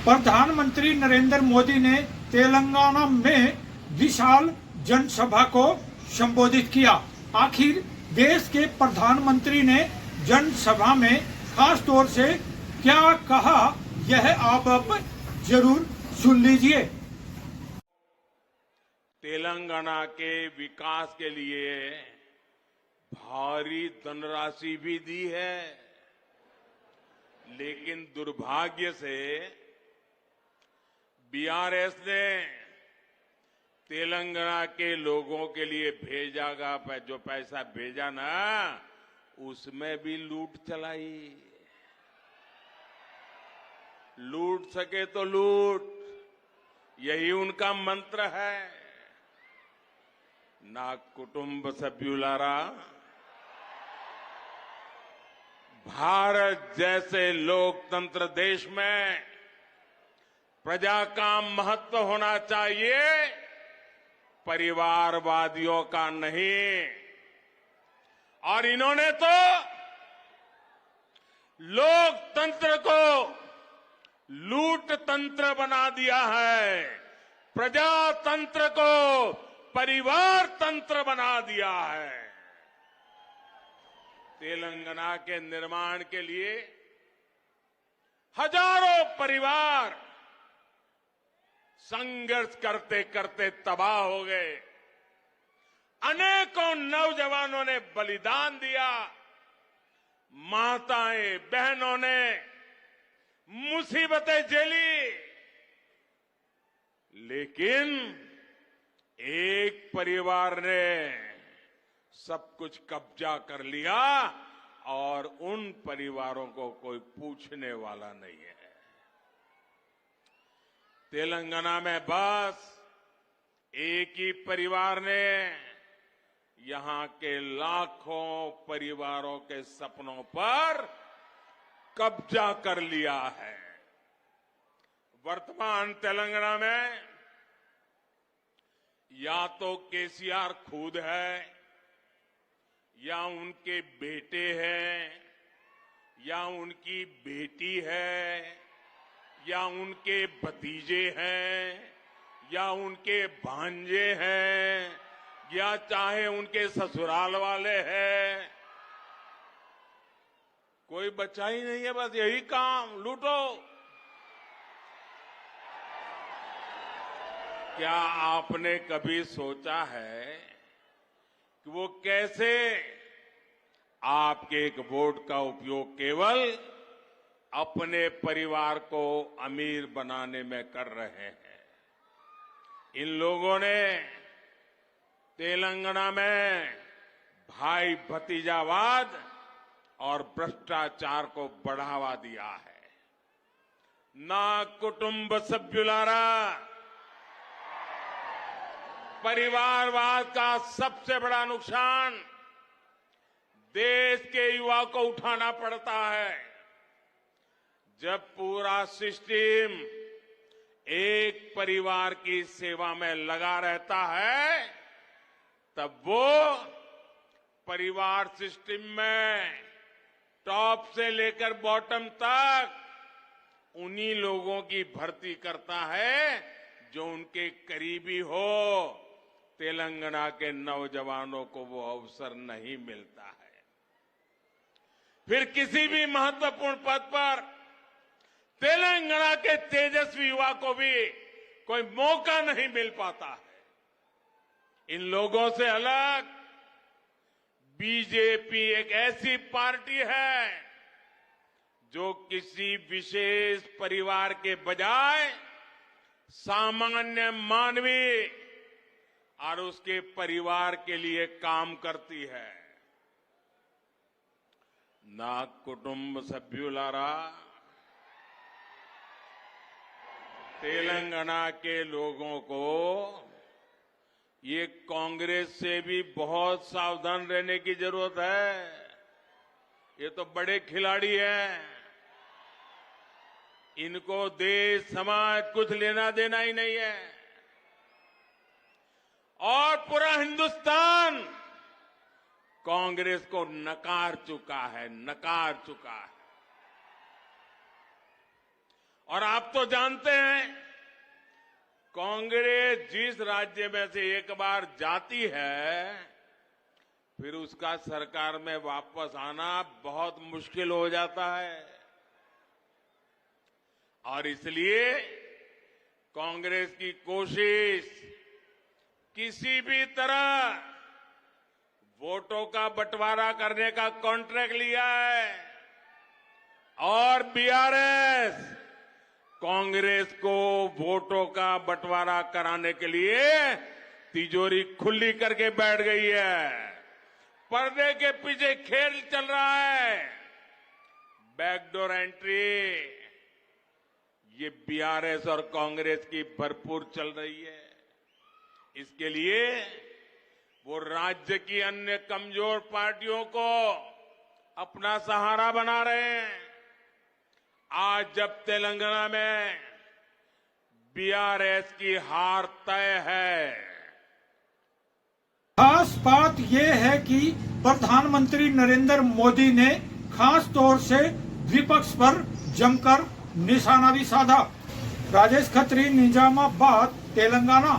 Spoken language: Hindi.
प्रधानमंत्री नरेंद्र मोदी ने तेलंगाना में विशाल जनसभा को संबोधित किया। आखिर देश के प्रधानमंत्री ने जनसभा में खास तौर से क्या कहा, यह आप अब जरूर सुन लीजिए। तेलंगाना के विकास के लिए भारी धनराशि भी दी है, लेकिन दुर्भाग्य से बीआरएस ने तेलंगाना के लोगों के लिए जो पैसा भेजा ना, उसमें भी लूट चलाई। लूट सके तो लूट, यही उनका मंत्र है। ना कुटुंब सभ्युलारा, भारत जैसे लोकतंत्र देश में प्रजा का महत्व होना चाहिए, परिवारवादियों का नहीं। और इन्होंने तो लोकतंत्र को लूट तंत्र बना दिया है, प्रजातंत्र को परिवार तंत्र बना दिया है। तेलंगाना के निर्माण के लिए हजारों परिवार संघर्ष करते करते तबाह हो गए। अनेकों नौजवानों ने बलिदान दिया, माताएं बहनों ने मुसीबतें झेली, लेकिन एक परिवार ने सब कुछ कब्जा कर लिया और उन परिवारों को कोई पूछने वाला नहीं है। तेलंगाना में बस एक ही परिवार ने यहां के लाखों परिवारों के सपनों पर कब्जा कर लिया है। वर्तमान तेलंगाना में या तो केसीआर खुद है, या उनके बेटे हैं, या उनकी बेटी है, या उनके भतीजे हैं, या उनके भांजे हैं, या चाहे उनके ससुराल वाले हैं। कोई बचा ही नहीं है, बस यही काम, लूटो। क्या आपने कभी सोचा है कि वो कैसे आपके एक वोट का उपयोग केवल अपने परिवार को अमीर बनाने में कर रहे हैं? इन लोगों ने तेलंगाना में भाई भतीजावाद और भ्रष्टाचार को बढ़ावा दिया है। ना कुटुंब सभ्युलारा, परिवारवाद का सबसे बड़ा नुकसान देश के युवा को उठाना पड़ता है। जब पूरा सिस्टम एक परिवार की सेवा में लगा रहता है, तब वो परिवार सिस्टम में टॉप से लेकर बॉटम तक उन्हीं लोगों की भर्ती करता है जो उनके करीबी हो। तेलंगाना के नौजवानों को वो अवसर नहीं मिलता है। फिर किसी भी महत्वपूर्ण पद पर तेलंगाना के तेजस्वी युवा को भी कोई मौका नहीं मिल पाता है। इन लोगों से अलग बीजेपी एक ऐसी पार्टी है जो किसी विशेष परिवार के बजाय सामान्य मानवीय और उसके परिवार के लिए काम करती है। ना कुटुंब सभ्युलारा, तेलंगाना के लोगों को ये कांग्रेस से भी बहुत सावधान रहने की जरूरत है। ये तो बड़े खिलाड़ी हैं, इनको देश समाज कुछ लेना देना ही नहीं है। और पूरा हिंदुस्तान कांग्रेस को नकार चुका है। और आप तो जानते हैं कांग्रेस जिस राज्य में से एक बार जाती है फिर उसका सरकार में वापस आना बहुत मुश्किल हो जाता है। और इसलिए कांग्रेस की कोशिश किसी भी तरह वोटों का बंटवारा करने का कॉन्ट्रैक्ट लिया है और बीआरएस कांग्रेस को वोटों का बंटवारा कराने के लिए तिजोरी खुली करके बैठ गई है। पर्दे के पीछे खेल चल रहा है। बैकडोर एंट्री ये बीआरएस और कांग्रेस की भरपूर चल रही है। इसके लिए वो राज्य की अन्य कमजोर पार्टियों को अपना सहारा बना रहे हैं। आज जब तेलंगाना में बीआरएस की हार तय है। खास बात यह है कि प्रधानमंत्री नरेंद्र मोदी ने खास तौर से विपक्ष पर जमकर निशाना भी साधा। राजेश खत्री, निजामाबाद, तेलंगाना।